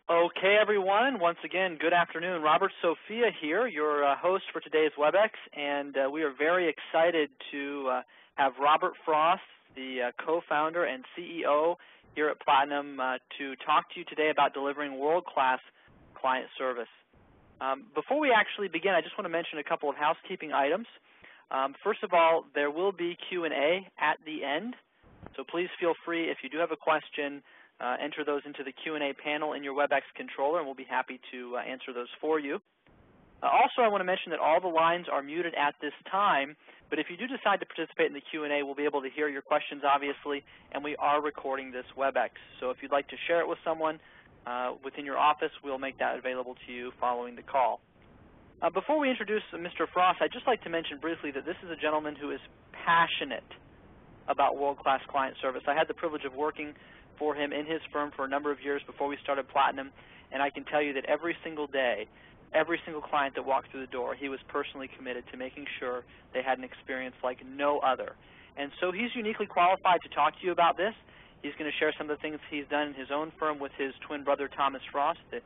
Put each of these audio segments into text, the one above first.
Okay, everyone. Once again, good afternoon. Robert Sophia here, your host for today's WebEx, and we are very excited to have Robert Frost, the co-founder and CEO here at Platinum, to talk to you today about delivering world-class client service. Before we actually begin, I just want to mention a couple of housekeeping items. First of all, there will be Q&A at the end, so please feel free, if you do have a question, enter those into the Q&A panel in your WebEx controller, and we'll be happy to answer those for you. Also, I want to mention that all the lines are muted at this time, but if you do decide to participate in the Q&A, we'll be able to hear your questions, obviously, and we are recording this WebEx. So if you'd like to share it with someone within your office, we'll make that available to you following the call. Before we introduce Mr. Frost, I'd just like to mention briefly that this is a gentleman who is passionate about world-class client service. I had the privilege of working for him in his firm for a number of years before we started Platinum, and I can tell you that every single day, every single client that walked through the door, he was personally committed to making sure they had an experience like no other. And so he's uniquely qualified to talk to you about this. He's going to share some of the things he's done in his own firm with his twin brother, Thomas Frost, the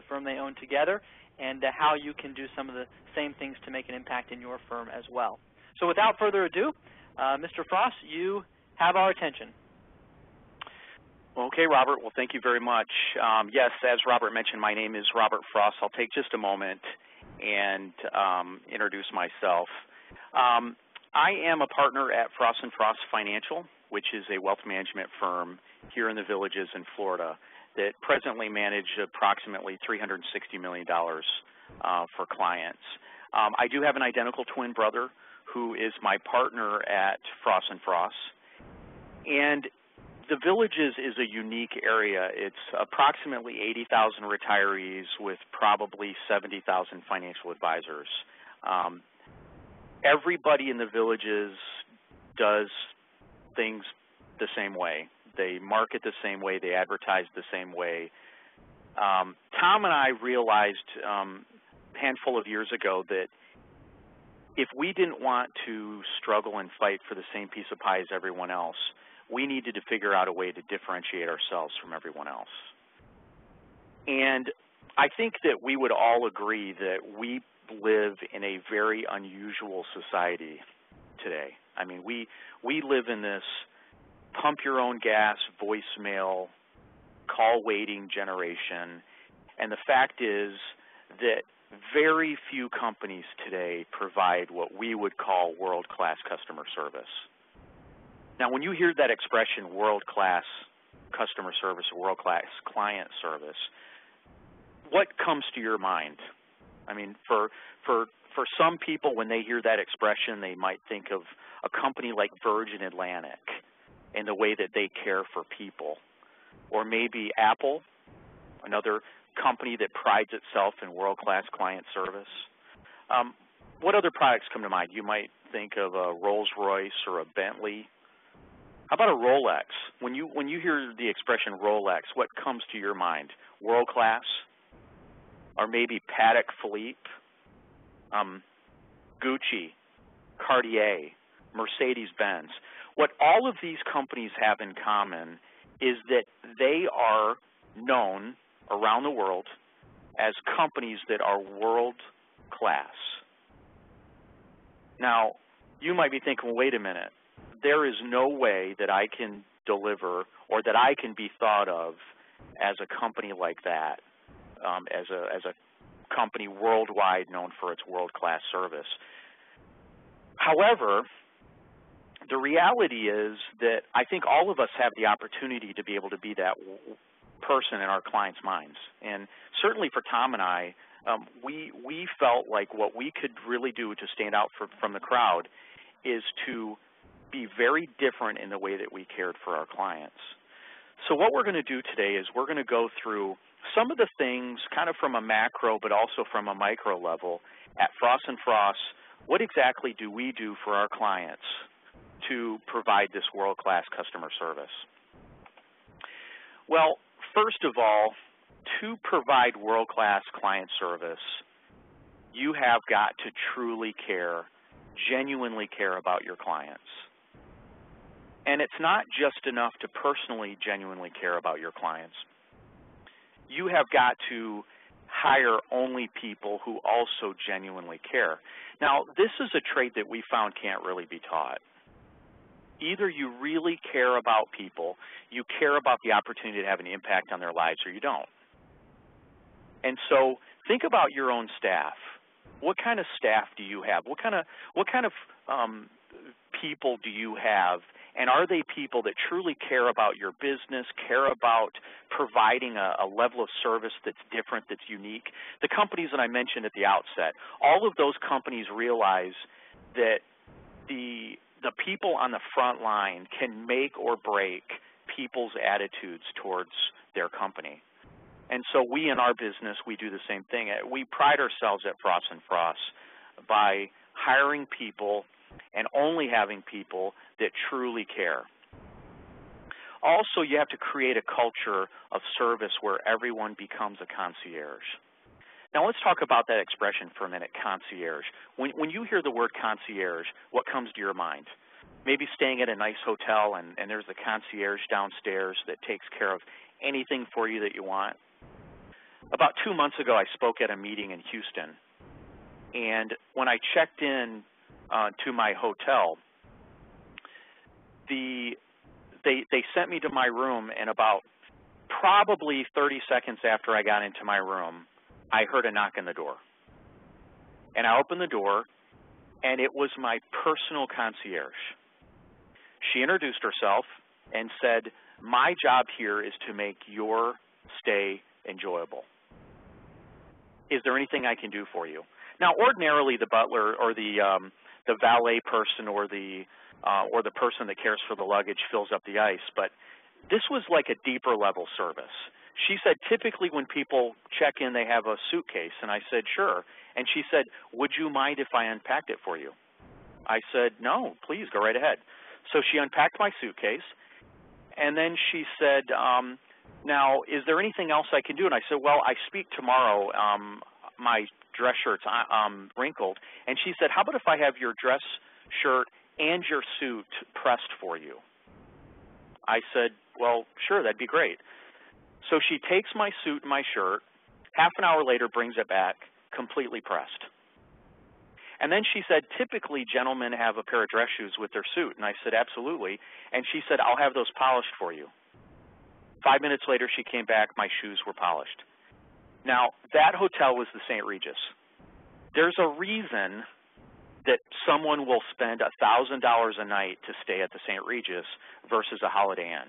firm they own together, and how you can do some of the same things to make an impact in your firm as well. So without further ado, Mr. Frost, you have our attention. Okay, Robert. Well, thank you very much. Yes, as Robert mentioned, my name is Robert Frost. I'll take just a moment and introduce myself. I am a partner at Frost & Frost Financial, which is a wealth management firm here in the Villages in Florida that presently manage approximately $360 million for clients. I do have an identical twin brother who is my partner at Frost & Frost. And the Villages is a unique area. It's approximately 80,000 retirees with probably 70,000 financial advisors. Everybody in the Villages does things the same way. They market the same way. They advertise the same way. Tom and I realized a handful of years ago that if we didn't want to struggle and fight for the same piece of pie as everyone else, we needed to figure out a way to differentiate ourselves from everyone else. And I think that we would all agree that we live in a very unusual society today. I mean, we live in this pump your own gas, voicemail, call waiting generation. And the fact is that very few companies today provide what we would call world-class customer service. Now, when you hear that expression, world-class customer service or world-class client service, what comes to your mind? I mean, for some people, when they hear that expression, they might think of a company like Virgin Atlantic and the way that they care for people. Or maybe Apple, another company that prides itself in world-class client service. What other products come to mind? You might think of a Rolls-Royce or a Bentley. How about a Rolex? When you hear the expression Rolex, what comes to your mind? World-class? Or maybe Patek Philippe? Gucci, Cartier, Mercedes-Benz. What all of these companies have in common is that they are known around the world as companies that are world-class. Now, you might be thinking, well, wait a minute. There is no way that I can deliver or that I can be thought of as a company like that, as a company worldwide known for its world-class service. However, the reality is that I think all of us have the opportunity to be able to be that person in our clients' minds. And certainly for Tom and I, we felt like what we could really do to stand out from the crowd is to be very different in the way that we cared for our clients. So what we're going to do today is we're going to go through some of the things kind of from a macro but also from a micro level at Frost & Frost. What exactly do we do for our clients to provide this world-class customer service? Well, first of all, to provide world-class client service, you have got to truly care, genuinely care about your clients. And it's not just enough to personally, genuinely care about your clients. you have got to hire only people who also genuinely care. Now, this is a trait that we found can't really be taught. Either you really care about people, you care about the opportunity to have an impact on their lives, or you don't. And so think about your own staff. What kind of staff do you have? What kind of people do you have? And are they people that truly care about your business, care about providing a level of service that's different, that's unique? The companies that I mentioned at the outset, all of those companies realize that the people on the front line can make or break people's attitudes towards their company. And so we in our business, we do the same thing. We pride ourselves at Frost & Frost by hiring people and only having people that truly care. Also, you have to create a culture of service where everyone becomes a concierge. Now let's talk about that expression for a minute, concierge. When you hear the word concierge, what comes to your mind? Maybe staying at a nice hotel and there's a concierge downstairs that takes care of anything for you that you want. About 2 months ago, I spoke at a meeting in Houston, and when I checked in to my hotel, they sent me to my room, and about probably 30 seconds after I got into my room, I heard a knock on the door. And I opened the door, and it was my personal concierge. She introduced herself and said, "My job here is to make your stay enjoyable. Is there anything I can do for you?" Now, ordinarily, the butler or the valet person or the person that cares for the luggage fills up the ice, but this was like a deeper level service. She said, typically when people check in, they have a suitcase, and I said, sure. And she said, would you mind if I unpacked it for you? I said, no, please, go right ahead. So she unpacked my suitcase, and then she said, now, is there anything else I can do? And I said, well, I speak tomorrow. My dress shirt's wrinkled. And she said, how about if I have your dress shirt and your suit pressed for you? I said, well, sure, that'd be great. So she takes my suit and my shirt, half an hour later brings it back, completely pressed. And then she said, typically gentlemen have a pair of dress shoes with their suit. And I said, absolutely. And she said, I'll have those polished for you. 5 minutes later, she came back, my shoes were polished. Now, that hotel was the St. Regis. There's a reason that someone will spend $1,000 a night to stay at the St. Regis versus a Holiday Inn.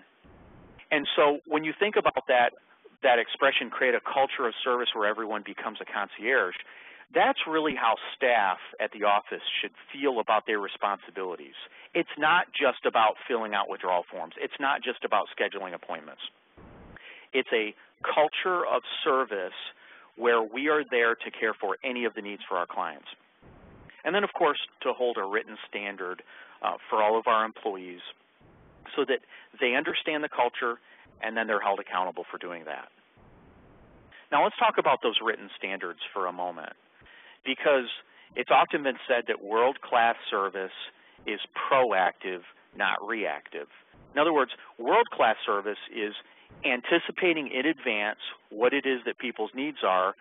And so when you think about that expression, create a culture of service where everyone becomes a concierge, that's really how staff at the office should feel about their responsibilities. It's not just about filling out withdrawal forms. It's not just about scheduling appointments. It's a culture of service where we are there to care for any of the needs for our clients. And then, of course, to hold a written standard for all of our employees so that they understand the culture and then they're held accountable for doing that. Now, let's talk about those written standards for a moment, because it's often been said that world-class service is proactive, not reactive. In other words, world-class service is anticipating in advance what it is that people's needs are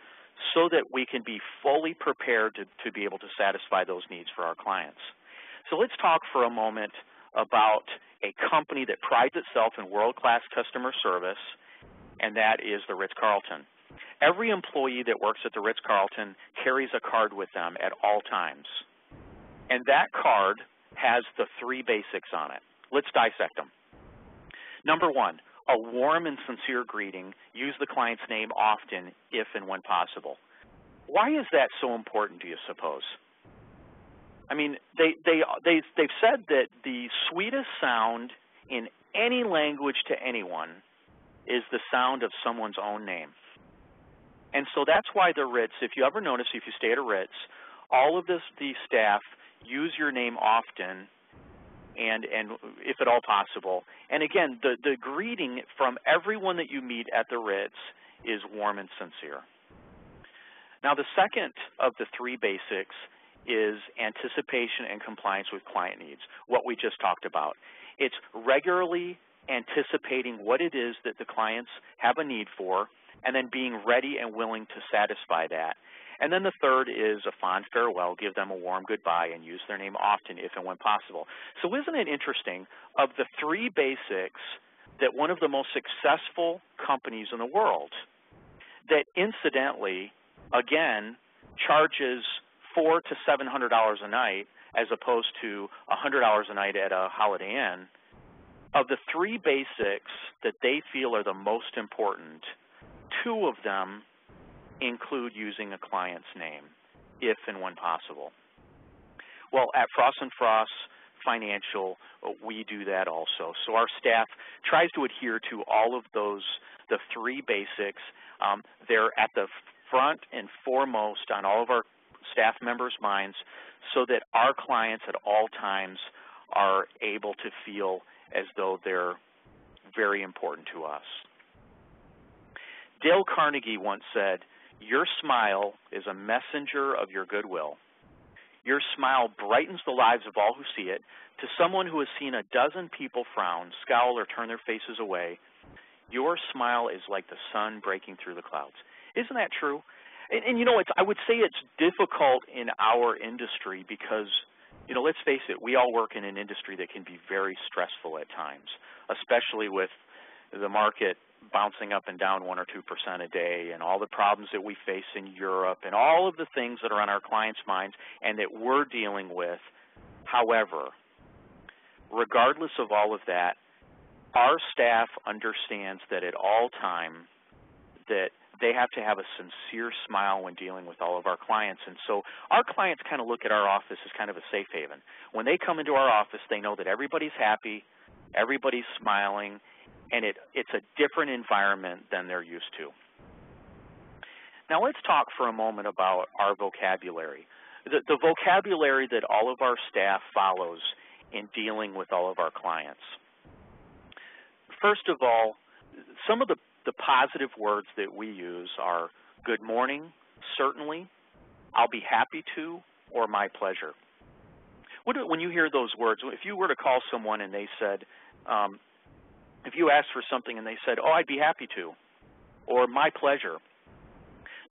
so that we can be fully prepared to be able to satisfy those needs for our clients. So let's talk for a moment about a company that prides itself in world-class customer service, and that is the Ritz-Carlton. Every employee that works at the Ritz-Carlton carries a card with them at all times, and that card has the 3 basics on it. Let's dissect them. Number 1, a warm and sincere greeting. Use the client's name often, if and when possible. Why is that so important, do you suppose? I mean, they've said that the sweetest sound in any language to anyone is the sound of someone's own name. And so that's why the Ritz, if you ever notice, if you stay at a Ritz, all of the staff use your name often, and if at all possible. And again, the greeting from everyone that you meet at the Ritz is warm and sincere. Now, the second of the 3 basics is anticipation and compliance with client needs, what we just talked about. It's regularly anticipating what it is that the clients have a need for and then being ready and willing to satisfy that. And then the third is a fond farewell, give them a warm goodbye, and use their name often if and when possible. So isn't it interesting, of the three basics, that one of the most successful companies in the world, that incidentally, again, charges $400 to $700 a night as opposed to $100 a night at a Holiday Inn, of the three basics that they feel are the most important, two of them include using a client's name, if and when possible. Well, at Frost & Frost Financial, we do that also. So our staff tries to adhere to all of those, the three basics. They're at the front and foremost on all of our staff members' minds so that our clients at all times are able to feel as though they're very important to us. Dale Carnegie once said, "Your smile is a messenger of your goodwill. Your smile brightens the lives of all who see it. To someone who has seen a dozen people frown, scowl, or turn their faces away, your smile is like the sun breaking through the clouds." Isn't that true? And you know, I would say it's difficult in our industry because, you know, let's face it, we all work in an industry that can be very stressful at times, especially with the market bouncing up and down 1 or 2% a day and all the problems that we face in Europe and all of the things that are on our clients' minds and that we're dealing with. However, regardless of all of that, our staff understands that at all time that they have to have a sincere smile when dealing with all of our clients. And so our clients kind of look at our office as kind of a safe haven. When they come into our office, they know that everybody's happy, everybody's smiling, and it's a different environment than they're used to. Now let's talk for a moment about our vocabulary. The vocabulary that all of our staff follows in dealing with all of our clients. First of all, some of the positive words that we use are good morning, certainly, I'll be happy to, or my pleasure. When you hear those words, if you were to call someone and they said, if you asked for something and they said, oh, I'd be happy to, or my pleasure,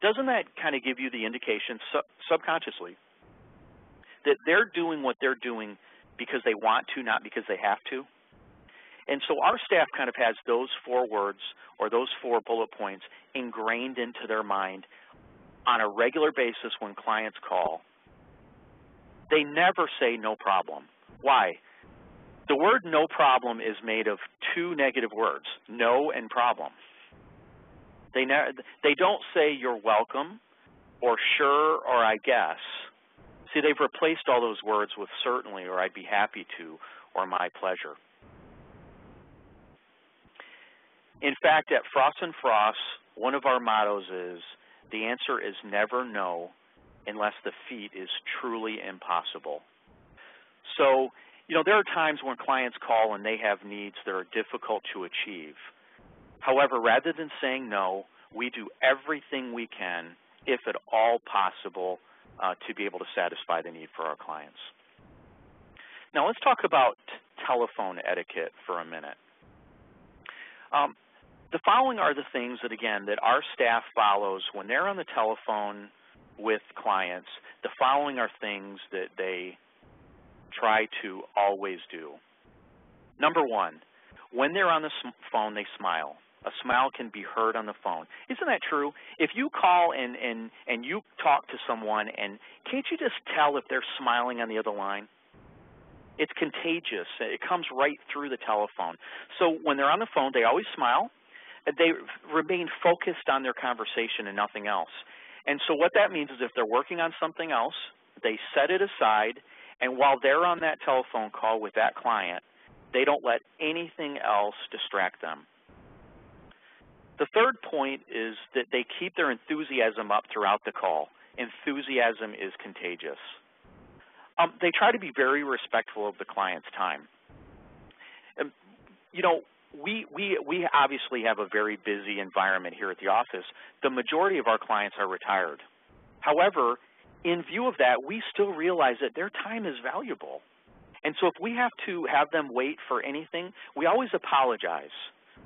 doesn't that kind of give you the indication subconsciously that they're doing what they're doing because they want to, not because they have to? And so our staff kind of has those 4 words or those 4 bullet points ingrained into their mind on a regular basis when clients call. They never say no problem. Why? The word no problem is made of 2 negative words, no and problem. They don't say you're welcome or sure or I guess. See, they've replaced all those words with certainly or I'd be happy to or my pleasure. In fact, at Frost & Frost, one of our mottos is, the answer is never no unless the feat is truly impossible. So, you know, there are times when clients call and they have needs that are difficult to achieve. However, rather than saying no, we do everything we can, if at all possible, to be able to satisfy the need for our clients. Now, let's talk about telephone etiquette for a minute. The following are the things that, again, that our staff follows when they're on the telephone with clients. The following are things that they try to always do. Number 1, when they're on the phone, they smile. A smile can be heard on the phone. Isn't that true? If you call and you talk to someone, and can't you just tell if they're smiling on the other line? It's contagious. It comes right through the telephone. So when they're on the phone, they always smile. They remain focused on their conversation and nothing else. And so what that means is if they're working on something else, they set it aside, and while they're on that telephone call with that client, they don't let anything else distract them. The third point is that they keep their enthusiasm up throughout the call. Enthusiasm is contagious. They try to be very respectful of the client's time. You know, we obviously have a very busy environment here at the office. The majority of our clients are retired. However, in view of that, we still realize that their time is valuable. And so if we have to have them wait for anything, we always apologize.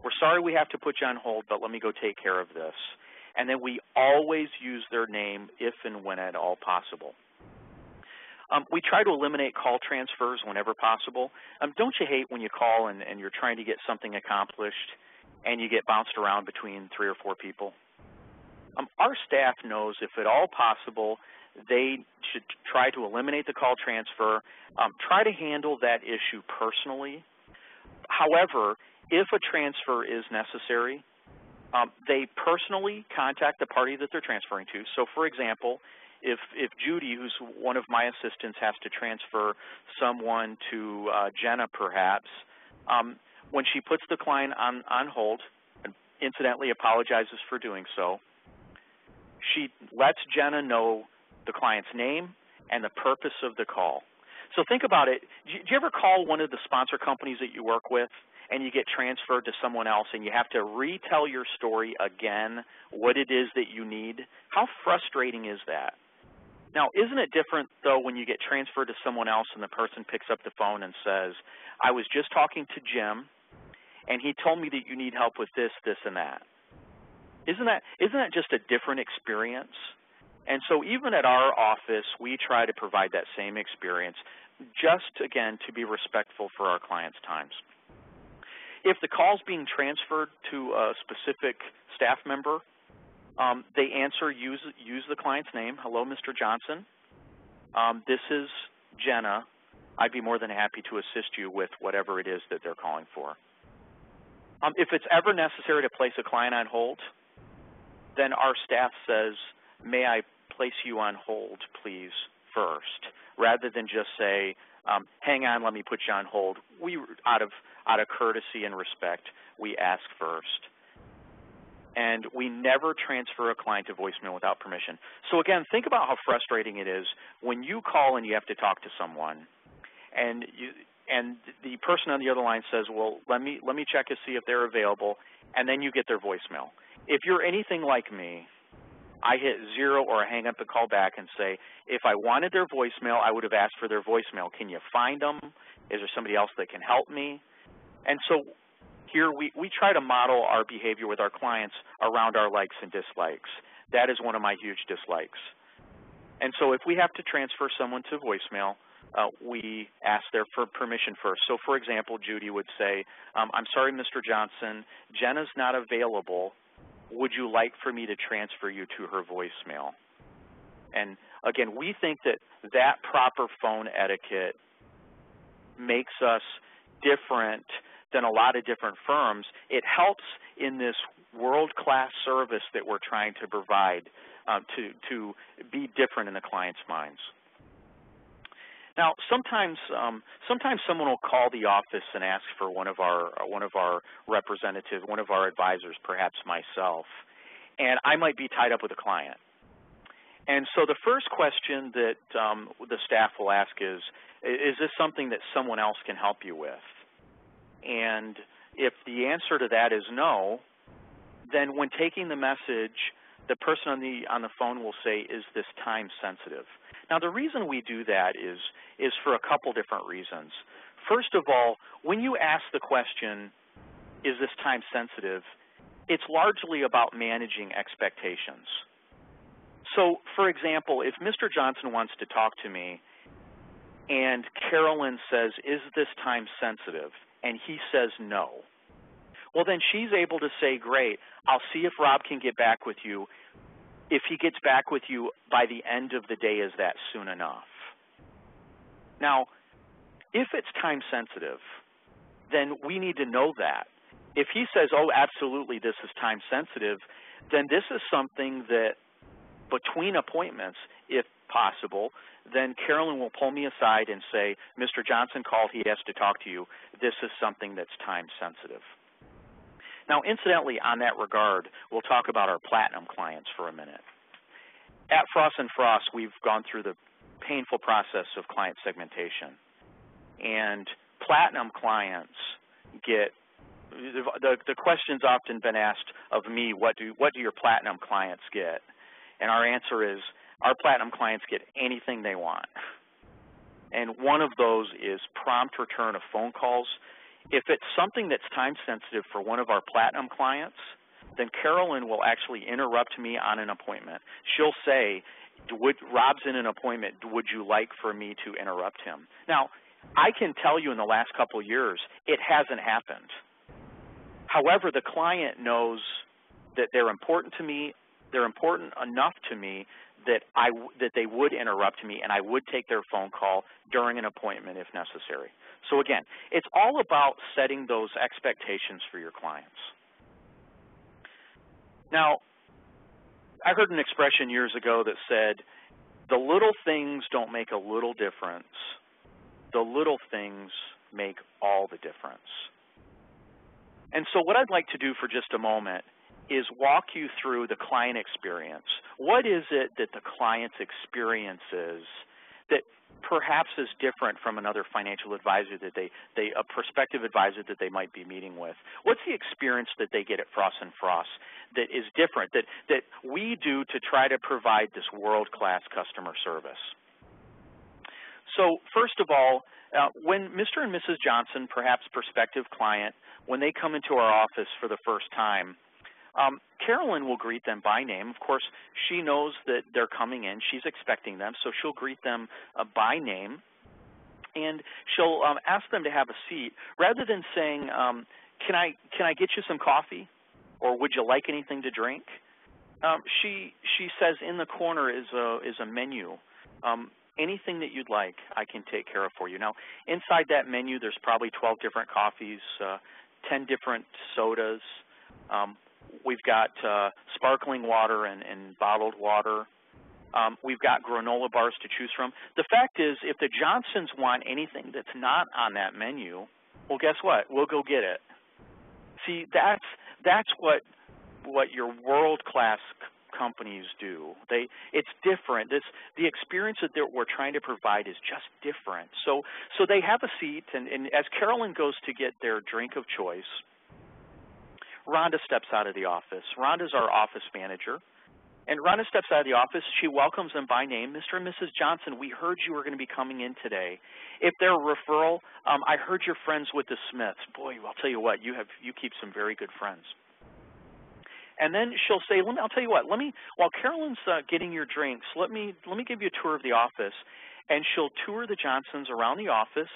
We're sorry we have to put you on hold, but let me go take care of this. And then we always use their name if and when at all possible. We try to eliminate call transfers whenever possible. Don't you hate when you call and you're trying to get something accomplished and you get bounced around between 3 or 4 people? Our staff knows if at all possible, they should try to eliminate the call transfer, try to handle that issue personally. However, if a transfer is necessary, they personally contact the party that they're transferring to. So, for example, if Judy, who's one of my assistants, has to transfer someone to Jenna perhaps, when she puts the client on hold, and incidentally apologizes for doing so, she lets Jenna know the client's name and the purpose of the call. So think about it. Do you ever call one of the sponsor companies that you work with and you get transferred to someone else and you have to retell your story again, what it is that you need? How frustrating is that? Now, isn't it different, though, when you get transferred to someone else and the person picks up the phone and says, I was just talking to Jim, and he told me that you need help with this, this, and that? Isn't that just a different experience? And so even at our office, we try to provide that same experience, just, again, to be respectful for our clients' times. If the call's being transferred to a specific staff member, they answer, use the client's name. Hello, Mr. Johnson. This is Jenna. I'd be more than happy to assist you with whatever it is that they're calling for. If it's ever necessary to place a client on hold, then our staff says, may I place you on hold, please, first, rather than just say, hang on, let me put you on hold. We, out of courtesy and respect, we ask first. And we never transfer a client to voicemail without permission. So again, think about how frustrating it is when you call and you have to talk to someone, and the person on the other line says, well, let me check to see if they're available, and then you get their voicemail. If you're anything like me, I hit 0 or I hang up and call back and say, if I wanted their voicemail, I would have asked for their voicemail. Can you find them? Is there somebody else that can help me? And so here we try to model our behavior with our clients around our likes and dislikes. That is one of my huge dislikes. And so if we have to transfer someone to voicemail, we ask their permission first. So for example, Judy would say, I'm sorry, Mr. Johnson, Jenna's not available. Would you like for me to transfer you to her voicemail? And again, we think that proper phone etiquette makes us different than a lot of different firms. It helps in this world-class service that we're trying to provide to be different in the client's minds. Now, sometimes someone will call the office and ask for one of our representatives, one of our advisors, perhaps myself, and I might be tied up with a client. And so the first question that the staff will ask is this something that someone else can help you with? And if the answer to that is no, then when taking the message, the person on the phone will say, is this time sensitive? Now, the reason we do that is for a couple different reasons. First of all, when you ask the question, is this time sensitive, it's largely about managing expectations. So, for example, if Mr. Johnson wants to talk to me and Carolyn says, is this time sensitive, and he says no, well, then she's able to say, great, I'll see if Rob can get back with you. If he gets back with you by the end of the day, is that soon enough? Now, if it's time sensitive, then we need to know that. If he says, oh, absolutely, this is time sensitive, then this is something that between appointments, if possible, then Carolyn will pull me aside and say, Mr. Johnson called, he has to talk to you. This is something that's time sensitive. Now, incidentally, on that regard, we'll talk about our platinum clients for a minute. At Frost & Frost, we've gone through the painful process of client segmentation. And platinum clients get, the question's often been asked of me, what do your platinum clients get? And our answer is, our platinum clients get anything they want. And one of those is prompt return of phone calls. If it's something that's time sensitive for one of our platinum clients, then Carolyn will actually interrupt me on an appointment. She'll say, Rob's in an appointment, would you like for me to interrupt him? Now, I can tell you in the last couple of years, it hasn't happened. However, the client knows that they're important to me, they're important enough to me that they would interrupt me and I would take their phone call during an appointment if necessary. So again, it's all about setting those expectations for your clients. Now, I heard an expression years ago that said, the little things don't make a little difference. The little things make all the difference. And so what I'd like to do for just a moment is walk you through the client experience. What is it that the client's experience is that perhaps is different from another financial advisor that a prospective advisor that they might be meeting with? What's the experience that they get at Frost & Frost that is different, that we do to try to provide this world-class customer service? So first of all, when Mr. and Mrs. Johnson, perhaps prospective client, when they come into our office for the first time, Carolyn will greet them by name. Of course, she knows that they're coming in. She's expecting them, so she'll greet them by name. And she'll ask them to have a seat. Rather than saying, can I get you some coffee? Or would you like anything to drink? She says in the corner is a menu. Anything that you'd like, I can take care of for you. Now, inside that menu, there's probably 12 different coffees, 10 different sodas. We've got sparkling water and bottled water. We've got granola bars to choose from. The fact is, if the Johnsons want anything that's not on that menu, well, guess what? We'll go get it. See, that's what your world-class companies do. It's different. The experience that we're trying to provide is just different. So they have a seat, and as Carolyn goes to get their drink of choice, Rhonda steps out of the office. Rhonda's our office manager. And Rhonda steps out of the office. She welcomes them by name. Mr. and Mrs. Johnson, we heard you were going to be coming in today. If they're a referral, I heard you're friends with the Smiths. Boy, I'll tell you what, you keep some very good friends. And then she'll say, I'll tell you what, while Carolyn's getting your drinks, let me give you a tour of the office. And she'll tour the Johnsons around the office.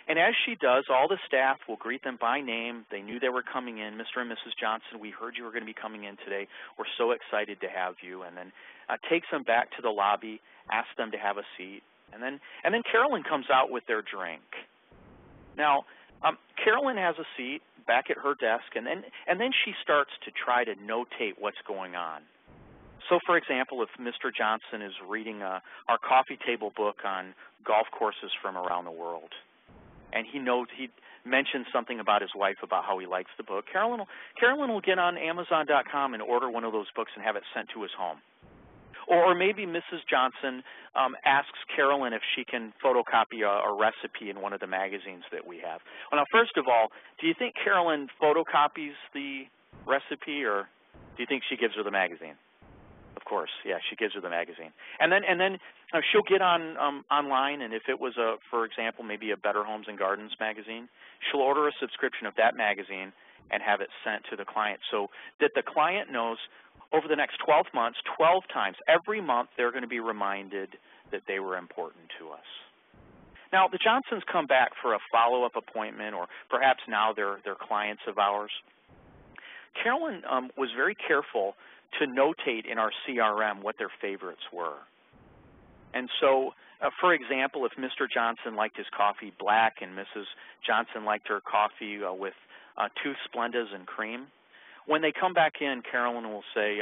And as she does, all the staff will greet them by name. They knew they were coming in. Mr. and Mrs. Johnson, we heard you were going to be coming in today. We're so excited to have you. And then takes them back to the lobby, asks them to have a seat. And then Carolyn comes out with their drink. Now, Carolyn has a seat back at her desk, and then she starts to try to notate what's going on. So, for example, if Mr. Johnson is reading our coffee table book on golf courses from around the world, and he mentions something about his wife, about how he likes the book, Carolyn will get on Amazon.com and order one of those books and have it sent to his home. Or maybe Mrs. Johnson asks Carolyn if she can photocopy a recipe in one of the magazines that we have. Well, now, first of all, do you think Carolyn photocopies the recipe, or do you think she gives her the magazine? Of course, yeah, she gives her the magazine. And then she'll get on online, and if it was, for example, maybe a Better Homes and Gardens magazine, she'll order a subscription of that magazine and have it sent to the client so that the client knows over the next 12 months, 12 times, every month, they're going to be reminded that they were important to us. Now, the Johnsons come back for a follow-up appointment, or perhaps now they're clients of ours. Carolyn was very careful to notate in our CRM what their favorites were. And so, for example, if Mr. Johnson liked his coffee black and Mrs. Johnson liked her coffee with 2 Splendas and cream, when they come back in, Carolyn will say,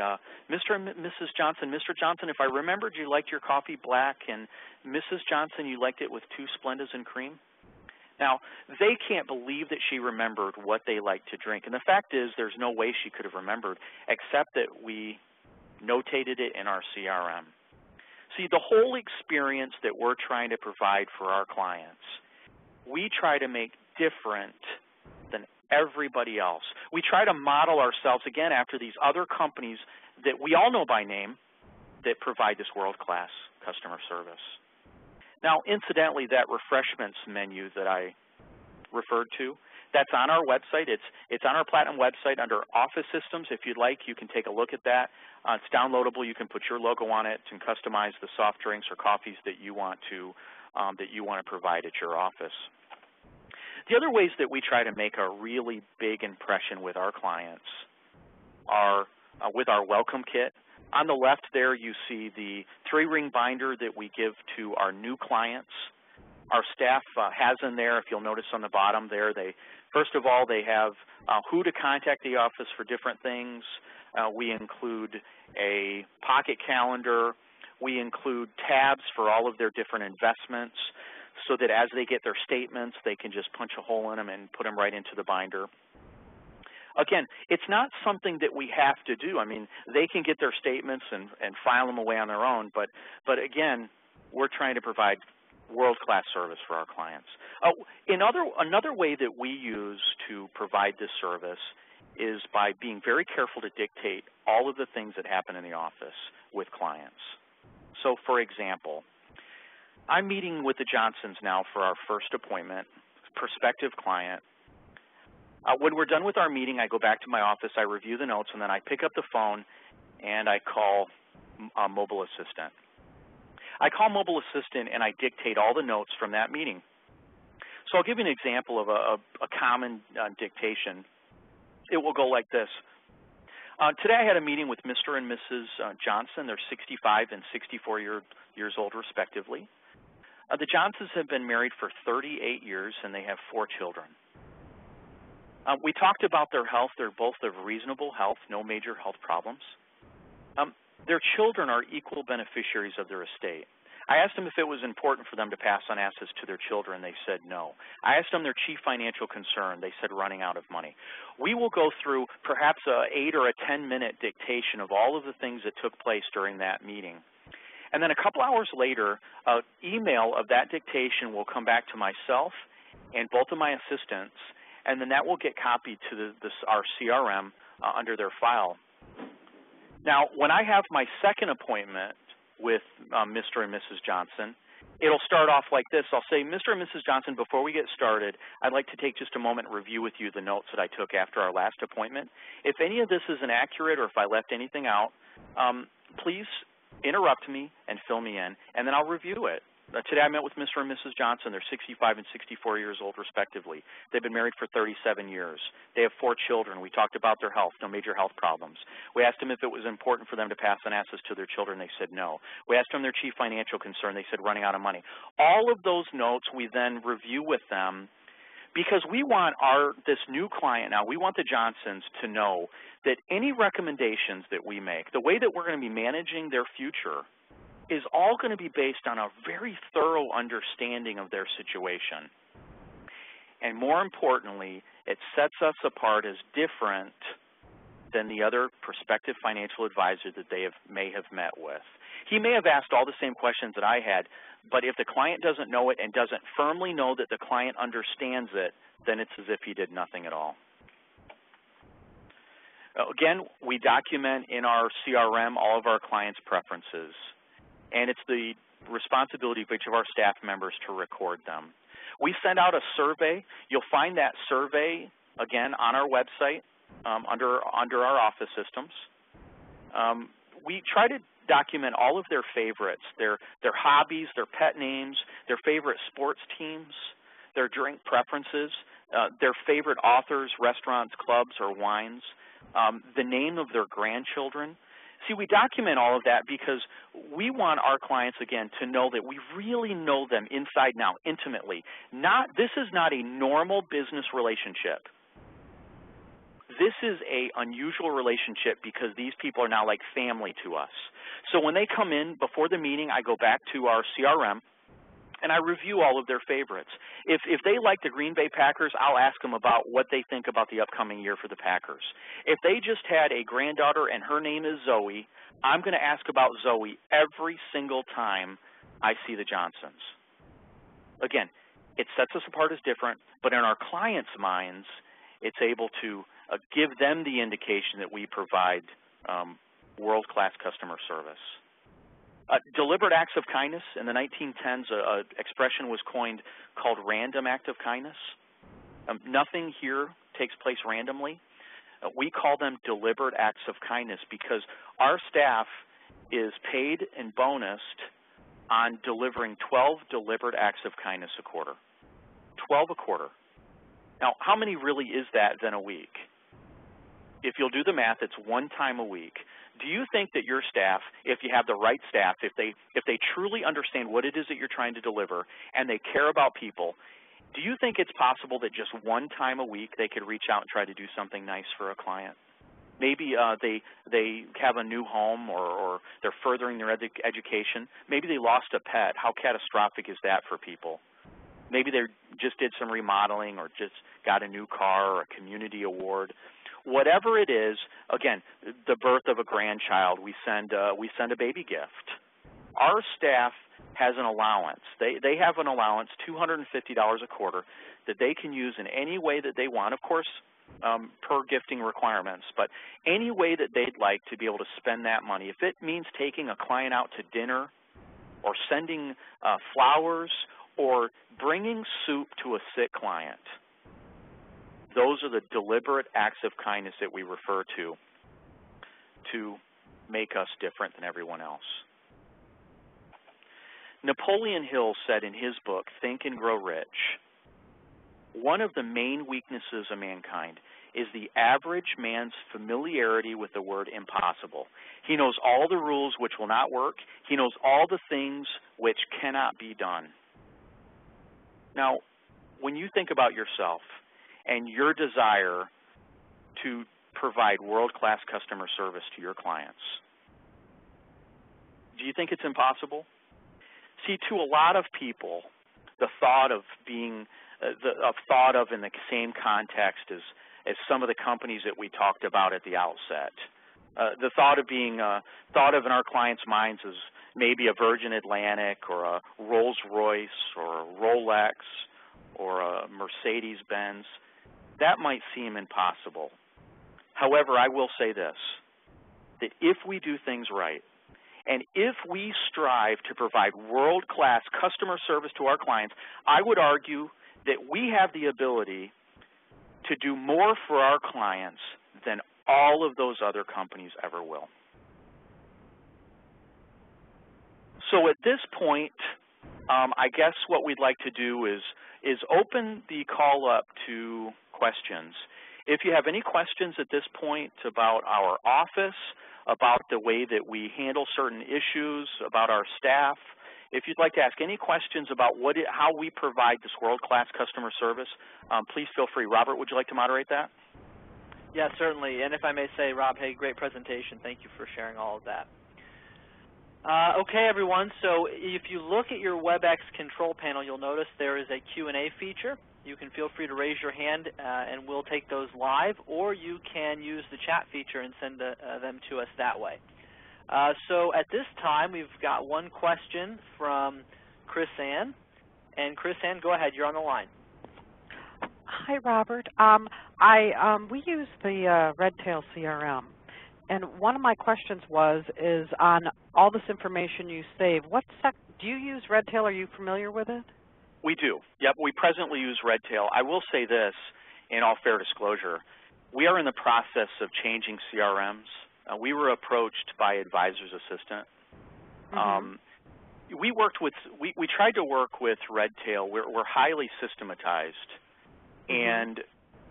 Mr. and Mrs. Johnson, Mr. Johnson, if I remembered you liked your coffee black, and Mrs. Johnson, you liked it with 2 Splendas and cream. Now, they can't believe that she remembered what they liked to drink. And the fact is, there's no way she could have remembered except that we notated it in our CRM. See, the whole experience that we're trying to provide for our clients, we try to make different than everybody else. We try to model ourselves, again, after these other companies that we all know by name that provide this world-class customer service. Now, incidentally, that refreshments menu that I referred to, That's on our website. It's on our Platinum website under Office Systems. If you'd like, you can take a look at that. It's downloadable. You can put your logo on it and customize the soft drinks or coffees that you want to provide at your office. The other ways that we try to make a really big impression with our clients are with our welcome kit. On the left there, you see the 3-ring binder that we give to our new clients. Our staff has in there, if you'll notice on the bottom there, first of all, they have who to contact the office for different things. We include a pocket calendar. We include tabs for all of their different investments so that as they get their statements, they can just punch a hole in them and put them right into the binder. Again, it's not something that we have to do. I mean, they can get their statements and file them away on their own, but again, we're trying to provide world-class service for our clients. Another way that we use to provide this service is by being very careful to dictate all of the things that happen in the office with clients. So, for example, I'm meeting with the Johnsons now for our first appointment, prospective client. When we're done with our meeting, I go back to my office, I review the notes, and then I pick up the phone and I call a mobile assistant. I call mobile assistant and I dictate all the notes from that meeting. So I'll give you an example of a common dictation. It will go like this. Today I had a meeting with Mr. and Mrs. Johnson. They're 65 and 64 years old respectively. The Johnsons have been married for 38 years and they have 4 children. We talked about their health. They're both of reasonable health, no major health problems. Their children are equal beneficiaries of their estate. I asked them if it was important for them to pass on assets to their children. They said no. I asked them their chief financial concern. They said running out of money. We will go through perhaps an 8 or a 10-minute dictation of all of the things that took place during that meeting. And then a couple hours later, an email of that dictation will come back to myself and both of my assistants, and then that will get copied to our CRM under their file. Now, when I have my second appointment with Mr. and Mrs. Johnson, it'll start off like this. I'll say, Mr. and Mrs. Johnson, before we get started, I'd like to take just a moment and review with you the notes that I took after our last appointment. If any of this is inaccurate or if I left anything out, please interrupt me and fill me in, and then I'll review it. Today I met with Mr. and Mrs. Johnson. They're 65 and 64 years old, respectively. They've been married for 37 years. They have 4 children. We talked about their health, no major health problems. We asked them if it was important for them to pass on assets to their children. They said no. We asked them their chief financial concern. They said running out of money. All of those notes we then review with them because we want this new client now, we want the Johnsons to know that any recommendations that we make, the way that we're going to be managing their future, is all going to be based on a very thorough understanding of their situation. And more importantly, it sets us apart as different than the other prospective financial advisor that they may have met with. He may have asked all the same questions that I had, but if the client doesn't know it and doesn't firmly know that the client understands it, then it's as if he did nothing at all. Again, we document in our CRM all of our clients' preferences, and it's the responsibility of each of our staff members to record them. We send out a survey. You'll find that survey, again, on our website under our office systems. We try to document all of their favorites, their hobbies, their pet names, their favorite sports teams, their drink preferences, their favorite authors, restaurants, clubs, or wines, the name of their grandchildren. See, we document all of that because we want our clients, again, to know that we really know them inside and out, intimately. This is not a normal business relationship. This is an unusual relationship because these people are now like family to us. So when they come in before the meeting, I go back to our CRM and I review all of their favorites. If they like the Green Bay Packers, I'll ask them about what they think about the upcoming year for the Packers. If they just had a granddaughter and her name is Zoe, I'm going to ask about Zoe every single time I see the Johnsons. Again, it sets us apart as different, but in our clients' minds, it's able to give them the indication that we provide world-class customer service. Deliberate acts of kindness. In the 1910s, an expression was coined called random act of kindness. Nothing here takes place randomly. We call them deliberate acts of kindness because our staff is paid and bonused on delivering 12 deliberate acts of kindness a quarter. 12 a quarter. Now, how many really is that then a week? If you'll do the math, it's 1 time a week. Do you think that your staff, if you have the right staff, if they truly understand what it is that you're trying to deliver and they care about people, do you think it's possible that just 1 time a week they could reach out and try to do something nice for a client? Maybe they have a new home or they're furthering their education. Maybe they lost a pet. How catastrophic is that for people? Maybe they just did some remodeling or just got a new car or a community award. Whatever it is, again, the birth of a grandchild, we send a baby gift. Our staff has an allowance. They have an allowance, $250 a quarter, that they can use in any way that they want, of course, per gifting requirements, but any way that they'd like to be able to spend that money. If it means taking a client out to dinner or sending flowers or bringing soup to a sick client, those are the deliberate acts of kindness that we refer to make us different than everyone else. Napoleon Hill said in his book, Think and Grow Rich, one of the main weaknesses of mankind is the average man's familiarity with the word impossible. He knows all the rules which will not work. He knows all the things which cannot be done. Now, when you think about yourself and your desire to provide world-class customer service to your clients, do you think it's impossible? See, to a lot of people, the thought of being thought of in the same context as some of the companies that we talked about at the outset. The thought of being thought of in our clients' minds as maybe a Virgin Atlantic or a Rolls-Royce or a Rolex or a Mercedes-Benz, that might seem impossible. However, I will say this, that if we do things right, and if we strive to provide world-class customer service to our clients, I would argue that we have the ability to do more for our clients than all of those other companies ever will. So at this point, I guess what we'd like to do is open the call up to questions. If you have any questions at this point about our office, about the way that we handle certain issues, about our staff, if you'd like to ask any questions about how we provide this world-class customer service, please feel free. Robert, would you like to moderate that? Yeah, certainly. And if I may say, Rob, hey, great presentation. Thank you for sharing all of that. Okay, everyone. So if you look at your WebEx control panel, you'll notice there is a Q&A feature. You can feel free to raise your hand, and we'll take those live, or you can use the chat feature and send them to us that way. So at this time, we've got one question from Chris Ann. And Chris Ann, go ahead. You're on the line. Hi, Robert. We use the Redtail CRM, and one of my questions is on all this information you save. Do you use Redtail? Are you familiar with it? We do. Yep, we presently use Redtail. I will say this, in all fair disclosure, we are in the process of changing CRMs. We were approached by Advisor's Assistant. Mm-hmm. We tried to work with Redtail. We're highly systematized, and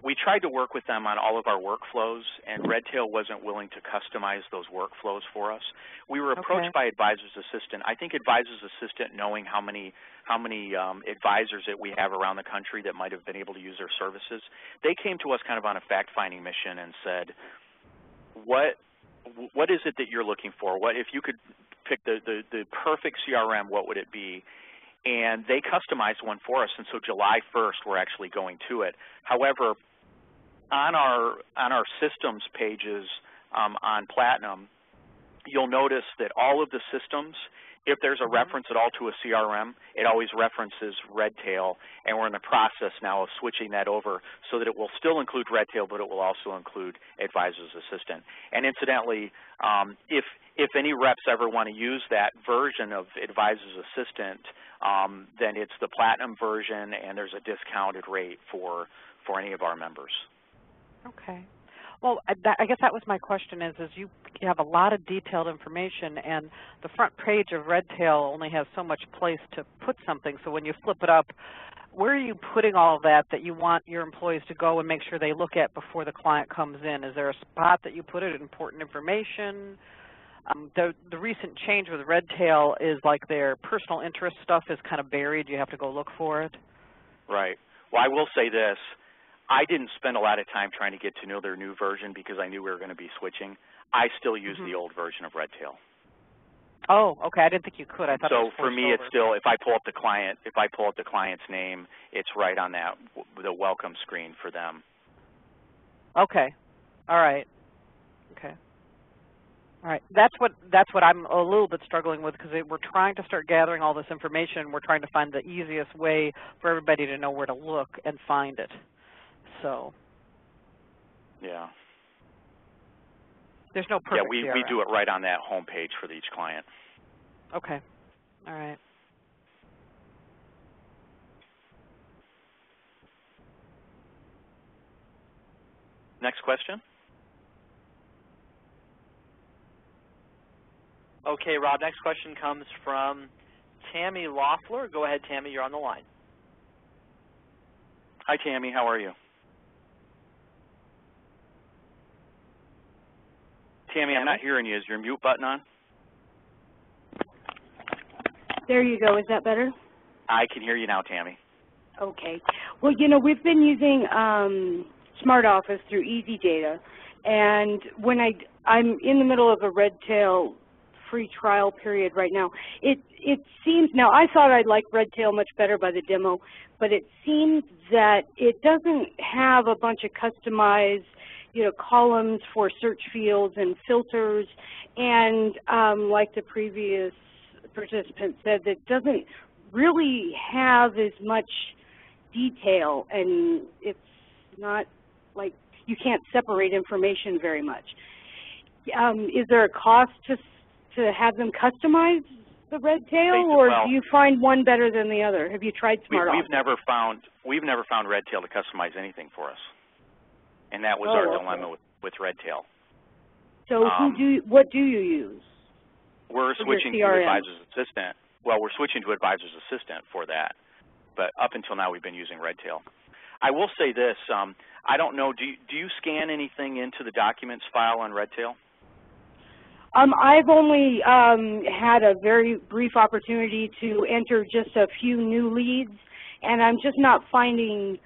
we tried to work with them on all of our workflows, and Redtail wasn't willing to customize those workflows for us. We were approached by Advisor's Assistant. I think Advisor's Assistant, knowing how many advisors that we have around the country that might have been able to use their services, they came to us kind of on a fact-finding mission and said, what is it that you're looking for? What if you could pick the perfect CRM, what would it be? And they customized one for us, and so July 1st we're actually going to it. However, on our systems pages on Platinum, you'll notice that all of the systems If there's a reference at all to a CRM, it always references Redtail, and we're in the process now of switching that over so that it will still include Redtail, but it will also include Advisor's Assistant. And incidentally, if any reps ever want to use that version of Advisor's Assistant, then it's the Platinum version, and there's a discounted rate for any of our members. Okay. Well, I guess that was my question is you have a lot of detailed information, and the front page of Redtail only has so much place to put something. So when you flip it up, where are you putting all of that you want your employees to go and make sure they look at before the client comes in? Is there a spot that you put it, important information? The recent change with Redtail is like their personal interest stuff is kind of buried. You have to go look for it. Right. Well, I will say this. I didn't spend a lot of time trying to get to know their new version because I knew we were going to be switching. I still use the old version of Redtail. Oh, okay. I didn't think you could. I thought so it was for me, it's still if I pull up the client's name, it's right on the welcome screen for them. Okay. All right. Okay. All right. That's what I'm a little bit struggling with because we're trying to start gathering all this information. We're trying to find the easiest way for everybody to know where to look and find it. So. Yeah. There's no perfect CRM. We do it right on that home page for each client. Okay. All right. Next question. Okay, Rob, next question comes from Tammy Loeffler. Go ahead, Tammy, you're on the line. Hi, Tammy, how are you? Tammy, I'm not hearing you. Is your mute button on? There you go. Is that better? I can hear you now, Tammy. Okay. Well, you know, we've been using Smart Office through Easy Data, and when I'm in the middle of a Redtail free trial period right now, it seems, now I thought I'd like Redtail much better by the demo, but it seems that it doesn't have a bunch of customized, you know, columns for search fields and filters, and like the previous participant said, that doesn't really have as much detail, and it's not like you can't separate information very much. Is there a cost to have them customize the Redtail, or do you find one better than the other? Have you tried Smart Office? We've never found Redtail to customize anything for us, and that was our dilemma with Redtail. So what do you use? We're switching to Advisor's Assistant. Well, we're switching to Advisor's Assistant for that, but up until now we've been using Redtail. I will say this: I don't know. Do you scan anything into the documents file on Redtail? I've only had a very brief opportunity to enter just a few new leads, and I'm just not finding,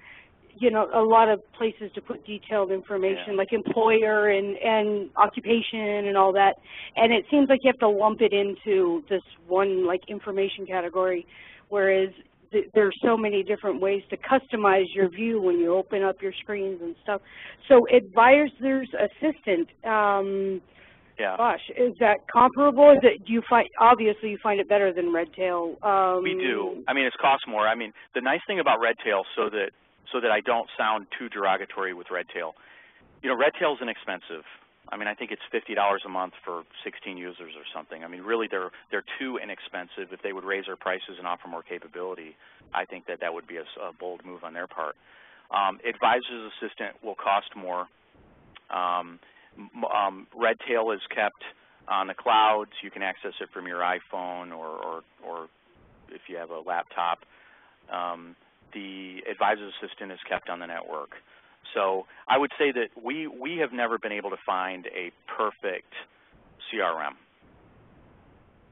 you know, a lot of places to put detailed information, like employer and occupation and all that. And it seems like you have to lump it into this one, like, information category, whereas there's so many different ways to customize your view when you open up your screens and stuff. So Advisor's Assistant, gosh, is that comparable? Do you find, obviously you find it better than Redtail? We do. I mean, it costs more. I mean, the nice thing about Redtail, so that I don't sound too derogatory with Redtail, you know, Redtail's inexpensive. I mean, I think it's $50 a month for 16 users or something. I mean, really, they're too inexpensive. If they would raise their prices and offer more capability, I think that would be a bold move on their part. Advisor's Assistant will cost more. Redtail is kept on the cloud, so you can access it from your iPhone or if you have a laptop. The Advisor's Assistant is kept on the network. So I would say that we have never been able to find a perfect CRM,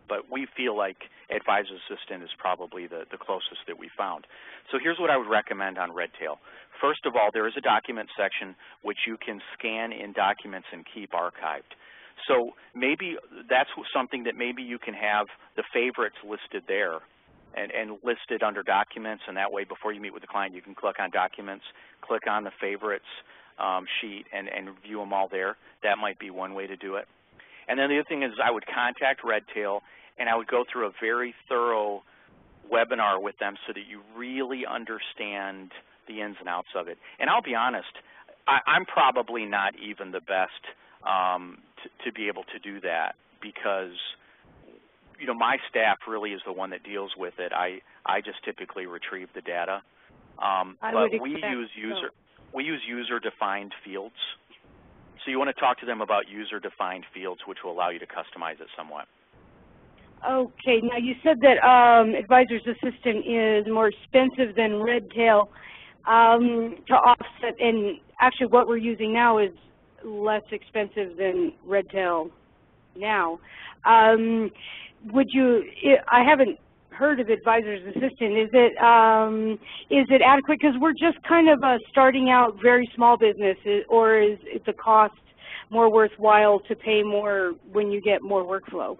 but we feel like Advisor's Assistant is probably the closest that we found. So here's what I would recommend on Redtail. First of all, there is a document section which you can scan in documents and keep archived. So maybe that's something that maybe you can have the favorites listed there and listed under documents, and that way before you meet with the client you can click on documents, click on the favorites sheet and view them all there. That might be one way to do it. And then the other thing is I would contact Redtail, and I would go through a very thorough webinar with them so that you really understand the ins and outs of it. And I'll be honest, I'm probably not even the best to be able to do that, because my staff really is the one that deals with it. I just typically retrieve the data. But we use user-defined fields. So you want to talk to them about user-defined fields, which will allow you to customize it somewhat. Okay. Now you said that Advisor's Assistant is more expensive than Redtail to offset, and actually what we're using now is less expensive than Redtail now. Would you? I haven't heard of Advisor's Assistant. Is it adequate? Because we're just kind of starting out, very small business, or is the cost more worthwhile to pay more when you get more workflow?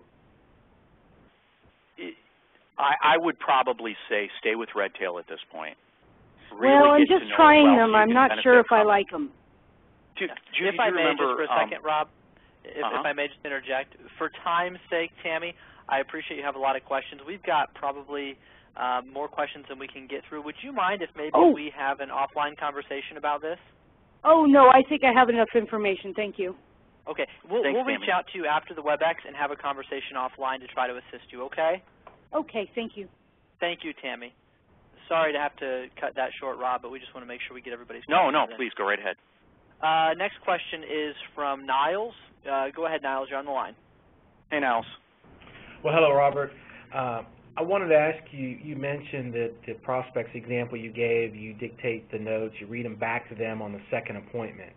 I would probably say stay with Redtail at this point. Really well, I'm just trying them. I'm not sure if I like them. If I may, just for a second, Rob, if I may just interject, for time's sake, Tammy, I appreciate you have a lot of questions. We've got probably more questions than we can get through. Would you mind if maybe we have an offline conversation about this? Oh, no, I think I have enough information. Thank you. Okay. We'll reach out to you after the WebEx and have a conversation offline to try to assist you, okay? Okay, thank you. Thank you, Tammy. Sorry to have to cut that short, Rob, but we just want to make sure we get everybody's questions in. Please go right ahead. Next question is from Niles. Go ahead, Niles. You're on the line. Hey, Niles. Well, hello, Robert. I wanted to ask you, you mentioned that the prospects example you gave, you dictate the notes, you read them back to them on the second appointment.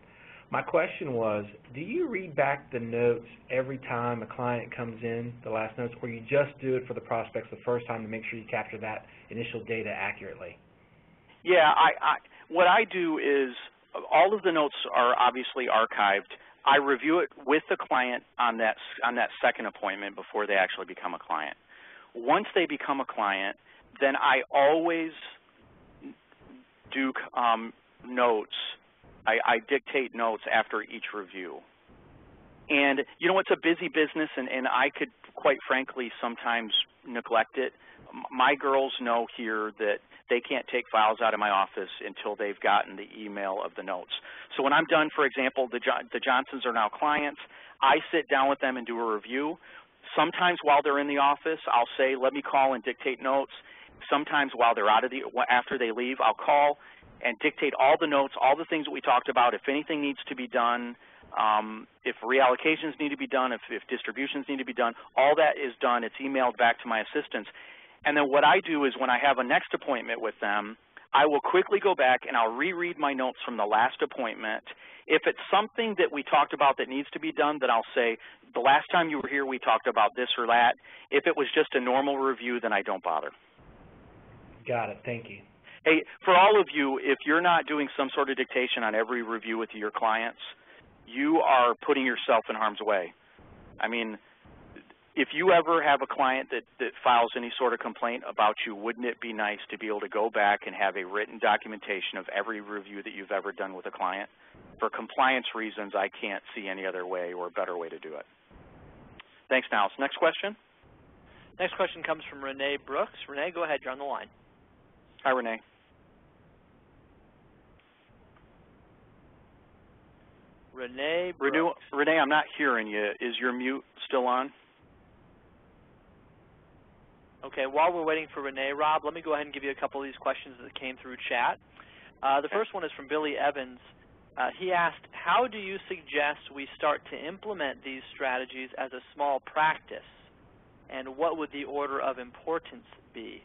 My question was, do you read back the notes every time a client comes in, the last notes, or you just do it for the prospects the first time to make sure you capture that initial data accurately? Yeah, what I do is all of the notes are obviously archived. I review it with the client on that second appointment before they actually become a client. Once they become a client, then I always do notes. I dictate notes after each review. And, it's a busy business, and I could, quite frankly, sometimes neglect it. My girls know here that they can't take files out of my office until they've gotten the email of the notes. So when I'm done, for example, the Johnsons are now clients, I sit down with them and do a review. Sometimes while they're in the office, I'll say, let me call and dictate notes. Sometimes while they're after they leave, I'll call and dictate all the notes, all the things that we talked about. If anything needs to be done, if reallocations need to be done, if distributions need to be done, all that is done. It's emailed back to my assistants. And then what I do is when I have a next appointment with them, I will quickly go back and I'll reread my notes from the last appointment. If it's something that we talked about that needs to be done, then I'll say, the last time you were here we talked about this or that. If it was just a normal review, then I don't bother. Got it. Thank you. Hey, for all of you, if you're not doing some sort of dictation on every review with your clients, you are putting yourself in harm's way. I mean, if you ever have a client that files any sort of complaint about you, wouldn't it be nice to be able to go back and have a written documentation of every review that you've ever done with a client? For compliance reasons, I can't see any other way or a better way to do it. Thanks, Niles. Next question? Next question comes from Renee Brooks. Renee, go ahead. You're on the line. Hi, Renee. Renee Brooks. Renee, I'm not hearing you. Is your mute still on? Okay, while we're waiting for Renee, Rob, let me go ahead and give you a couple of these questions that came through chat. The first one is from Billy Evans. He asked, how do you suggest we start to implement these strategies as a small practice, and what would the order of importance be?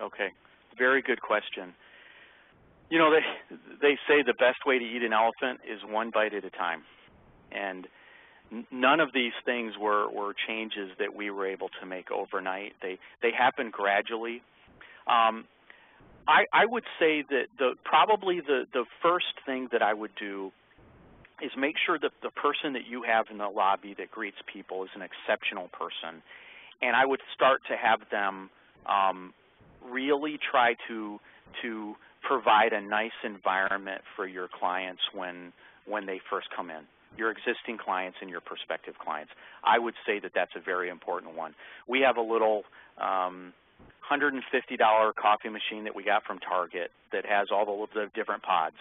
Okay, very good question. You know, they say the best way to eat an elephant is one bite at a time. And none of these things were changes that we were able to make overnight. They happened gradually. I would say that probably the first thing that I would do is make sure that the person that you have in the lobby that greets people is an exceptional person. And I would start to have them really try to provide a nice environment for your clients when they first come in. your existing clients and your prospective clients. I would say that that's a very important one. We have a little $150 coffee machine that we got from Target that has all the different pods.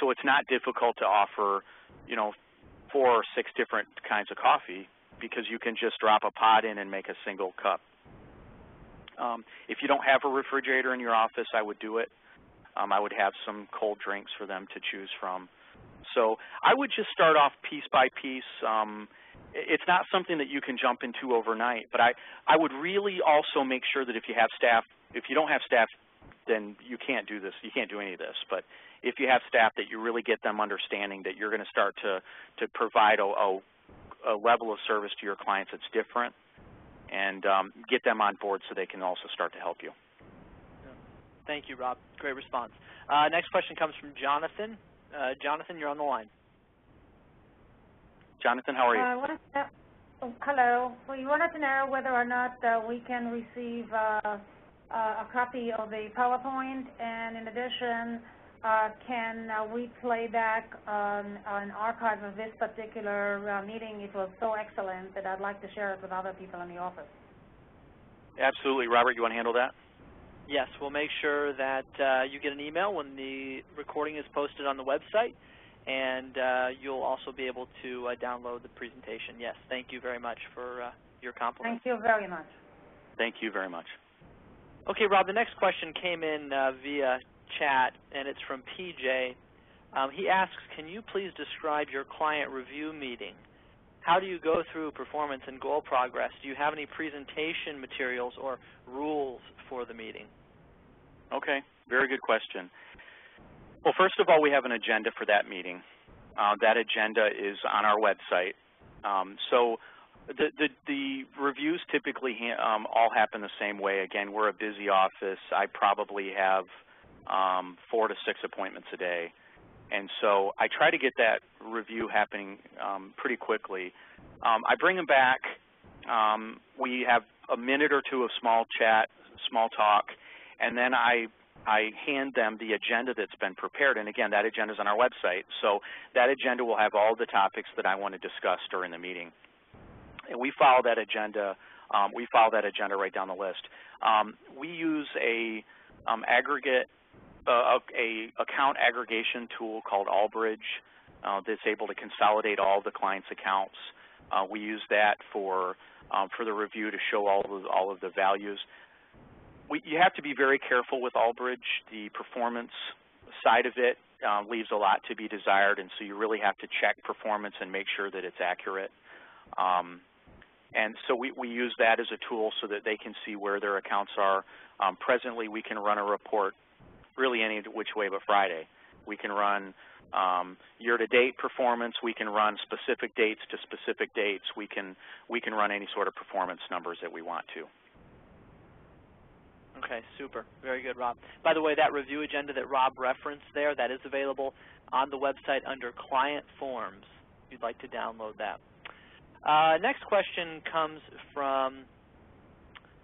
So it's not difficult to offer, 4 or 6 different kinds of coffee because you can just drop a pod in and make a single cup. If you don't have a refrigerator in your office, I would do it. I would have some cold drinks for them to choose from. So I would just start off piece by piece. It's not something that you can jump into overnight, but I would really also make sure that if you have staff, if you don't have staff, then you can't do this. You can't do any of this. But if you have staff, that you really get them understanding that you're going to start to provide a level of service to your clients that's different, and get them on board so they can also start to help you. Thank you, Rob. Great response. Next question comes from Jonathan. Jonathan, you're on the line. Jonathan, how are you? Hello. We wanted to know whether or not we can receive a copy of the PowerPoint, and in addition, can we play back an archive of this particular meeting? It was so excellent that I'd like to share it with other people in the office. Absolutely. Robert, you want to handle that? Yes, we'll make sure that you get an email when the recording is posted on the website, and you'll also be able to download the presentation. Yes, thank you very much for your compliment. Thank you very much. Thank you very much. Okay, Rob, the next question came in via chat, and it's from PJ. He asks, can you please describe your client review meeting? How do you go through performance and goal progress? Do you have any presentation materials or rules for the meeting? Okay, very good question. Well, first of all, we have an agenda for that meeting. That agenda is on our website. So the reviews typically all happen the same way. Again, we're a busy office. I probably have 4 to 6 appointments a day. And so I try to get that review happening pretty quickly. I bring them back. We have a minute or two of small chat, small talk, and then I hand them the agenda that's been prepared. And again, that agenda is on our website. So that agenda will have all the topics that I want to discuss during the meeting. And we follow that agenda. Right down the list. We use a account aggregation tool called Albridge that's able to consolidate all the clients' accounts. We use that for the review to show all of the values. You have to be very careful with Albridge. The performance side of it leaves a lot to be desired, and so you really have to check performance and make sure that it's accurate. And so we use that as a tool so that they can see where their accounts are. Presently, we can run a report really any which way but Friday. We can run year-to-date performance. We can run specific dates to specific dates. We can run any sort of performance numbers that we want to. Okay, super. Very good, Rob. By the way, that review agenda that Rob referenced there, that is available on the website under Client Forms, if you'd like to download that. Next question comes from,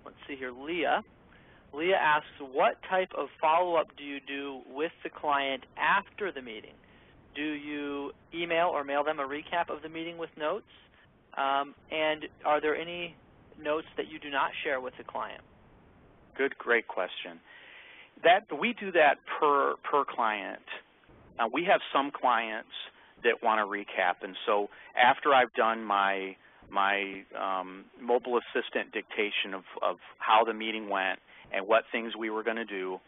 let's see here, Leah. Leah asks, what type of follow-up do you do with the client after the meeting? Do you email or mail them a recap of the meeting with notes? And are there any notes that you do not share with the client? Good, great question. We do that per client. We have some clients that want to recap, and so after I've done my mobile assistant dictation of how the meeting went and what things we were going to do,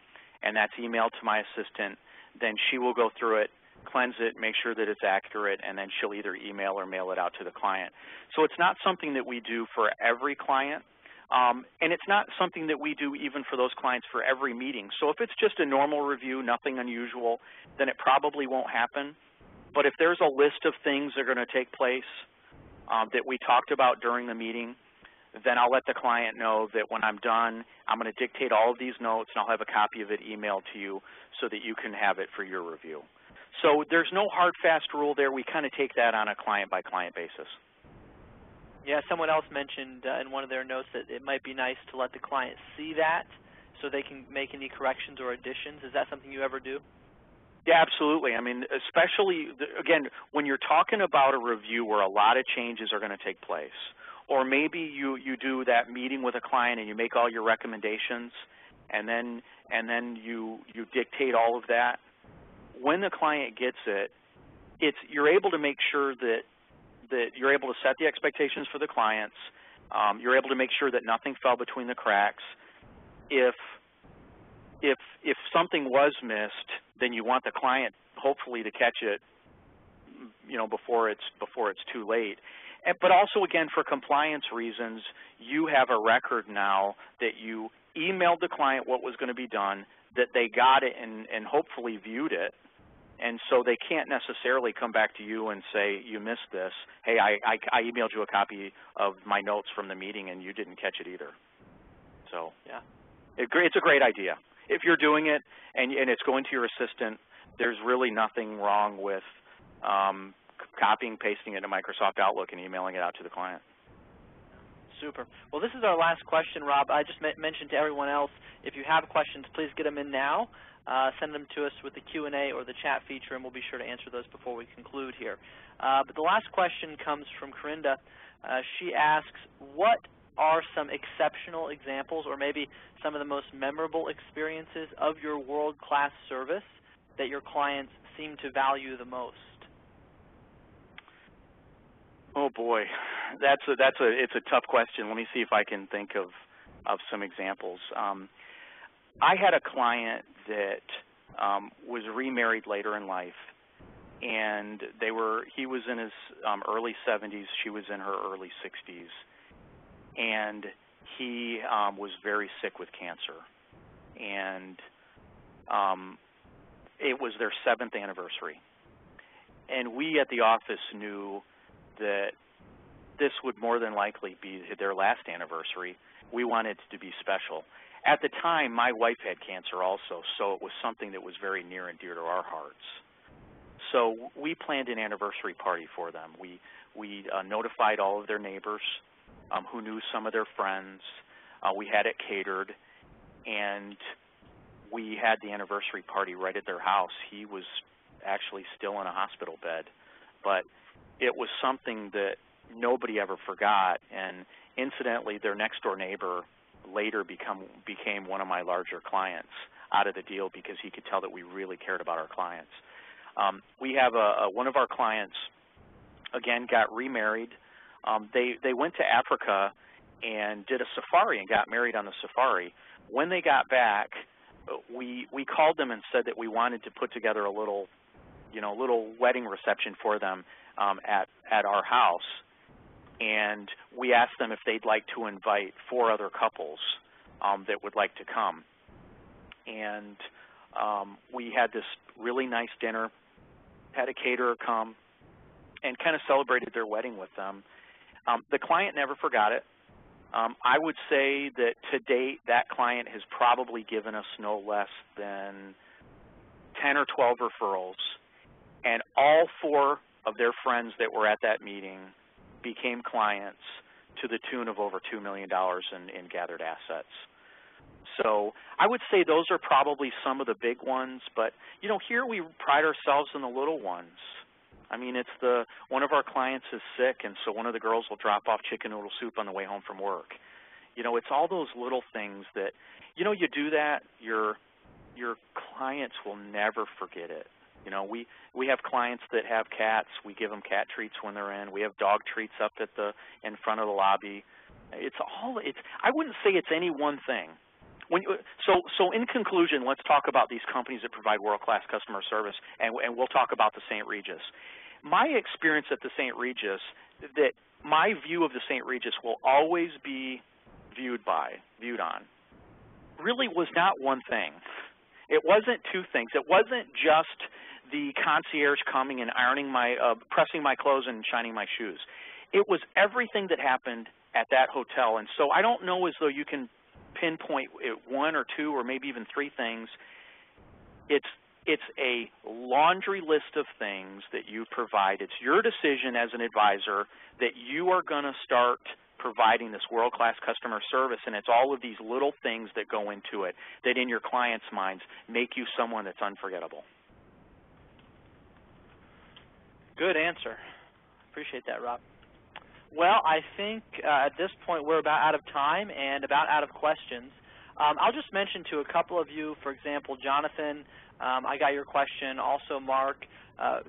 and that's emailed to my assistant, then she will go through it, cleanse it, make sure that it's accurate, and then she'll either email or mail it out to the client. So it's not something that we do for every client, and it's not something that we do even for those clients for every meeting. So if it's just a normal review, nothing unusual, then it probably won't happen. But if there's a list of things that are going to take place that we talked about during the meeting, then I'll let the client know that when I'm done, I'm going to dictate all of these notes, and I'll have a copy of it emailed to you so that you can have it for your review. So there's no hard, fast rule there. We kind of take that on a client-by-client basis. Yeah, someone else mentioned in one of their notes that it might be nice to let the client see that so they can make any corrections or additions. Is that something you ever do? Yeah, absolutely. I mean, especially, again, when you're talking about a review where a lot of changes are going to take place, or maybe you do that meeting with a client and you make all your recommendations, and then you dictate all of that. When the client gets it, you're able to make sure that you're able to set the expectations for the clients. You're able to make sure that nothing fell between the cracks. If something was missed, then you want the client hopefully to catch it, before it's too late. But also, again, for compliance reasons, you have a record now that you emailed the client what was going to be done, that they got it and hopefully viewed it, and so they can't necessarily come back to you and say, you missed this. Hey, I emailed you a copy of my notes from the meeting and you didn't catch it either. So, yeah, it's a great idea. If you're doing it and it's going to your assistant, there's really nothing wrong with copying, pasting it into Microsoft Outlook and emailing it out to the client. Super. Well, this is our last question, Rob. I just mentioned to everyone else, if you have questions, please get them in now. Send them to us with the Q&A or the chat feature, and we'll be sure to answer those before we conclude here. But the last question comes from Corinda. She asks, what are some exceptional examples or maybe some of the most memorable experiences of your world-class service that your clients seem to value the most? Oh boy, it's a tough question. Let me see if I can think of some examples. I had a client that was remarried later in life, and he was in his early 70s, she was in her early 60s, and he was very sick with cancer, and it was their 7th anniversary, and we at the office knew that this would more than likely be their last anniversary. We wanted it to be special. At the time, my wife had cancer also, so it was something that was very near and dear to our hearts. So we planned an anniversary party for them. We notified all of their neighbors who knew some of their friends. We had it catered, and we had the anniversary party right at their house. He was actually still in a hospital bed, but it was something that nobody ever forgot, and incidentally, their next-door neighbor later became one of my larger clients out of the deal because he could tell that we really cared about our clients. We have one of our clients, again, got remarried. They went to Africa and did a safari and got married on the safari. When they got back, we called them and said that we wanted to put together a little wedding reception for them at our house, and we asked them if they'd like to invite 4 other couples that would like to come. And we had this really nice dinner, had a caterer come, and kind of celebrated their wedding with them. The client never forgot it. I would say that to date, that client has probably given us no less than 10 or 12 referrals, and all 4 of their friends that were at that meeting became clients to the tune of over $2 million in gathered assets. So I would say those are probably some of the big ones, but here we pride ourselves in the little ones. I mean, one of our clients is sick, and so one of the girls will drop off chicken noodle soup on the way home from work. It's all those little things that, you do that, your clients will never forget it. We have clients that have cats. We give them cat treats when they're in. We have dog treats up in front of the lobby. I wouldn't say it's any one thing. So in conclusion, let's talk about these companies that provide world-class customer service, and we'll talk about the St. Regis. My experience at the St. Regis, that my view of the St. Regis will always be viewed on, really was not one thing. It wasn't 2 things. It wasn't just the concierge coming and pressing my clothes and shining my shoes. It was everything that happened at that hotel. And so I don't know as though you can pinpoint 1 or 2 or maybe even 3 things. It's a laundry list of things that you provide. It's your decision as an advisor that you are going to start providing this world-class customer service, and it's all of these little things that go into it that in your clients' minds make you someone that's unforgettable. Good answer. Appreciate that, Rob. Well, I think at this point we're about out of time and about out of questions. I'll just mention to a couple of you, for example, Jonathan, I got your question. Also, Mark,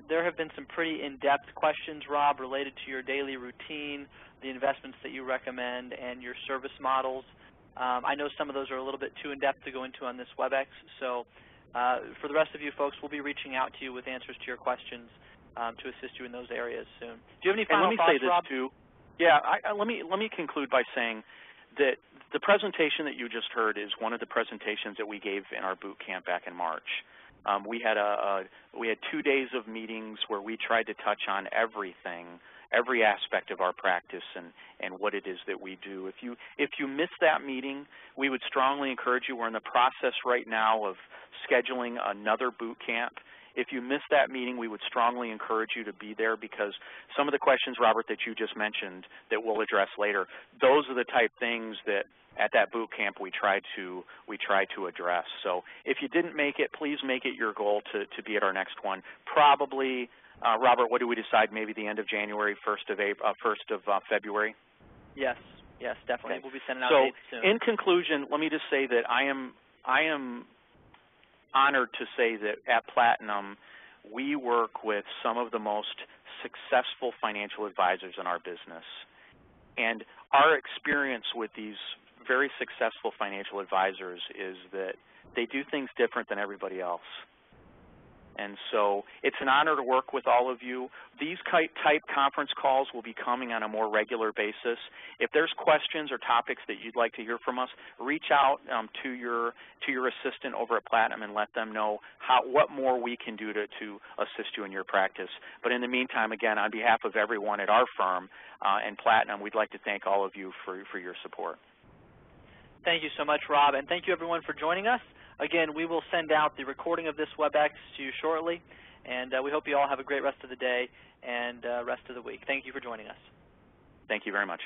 there have been some pretty in-depth questions, Rob, related to your daily routine, the investments that you recommend, and your service models. I know some of those are a little bit too in-depth to go into on this WebEx, so for the rest of you folks, we'll be reaching out to you with answers to your questions to assist you in those areas soon. Do you have any final thoughts, Rob? Too. Yeah, let me conclude by saying that the presentation that you just heard is one of the presentations that we gave in our boot camp back in March. We had 2 days of meetings where we tried to touch on everything, every aspect of our practice and what it is that we do. If you missed that meeting, we would strongly encourage you. We're in the process right now of scheduling another boot camp. If you missed that meeting, we would strongly encourage you to be there, because some of the questions, Robert, that you just mentioned that we'll address later, those are the type things that at that boot camp we try to address. So if you didn't make it, please make it your goal to be at our next one. Probably, Robert, what do we decide? Maybe the end of January, 1st of February? Yes, definitely. Okay. We'll be sending out dates soon. In conclusion, let me just say that I am honored to say that at Platinum we work with some of the most successful financial advisors in our business. And our experience with these very successful financial advisors is that they do things different than everybody else. And so it's an honor to work with all of you. These type conference calls will be coming on a more regular basis. If there's questions or topics that you'd like to hear from us, reach out to your assistant over at Platinum and let them know what more we can do to assist you in your practice. But in the meantime, again, on behalf of everyone at our firm and Platinum, we'd like to thank all of you for your support. Thank you so much, Rob, and thank you everyone for joining us. Again, we will send out the recording of this WebEx to you shortly, and we hope you all have a great rest of the day and rest of the week. Thank you for joining us. Thank you very much.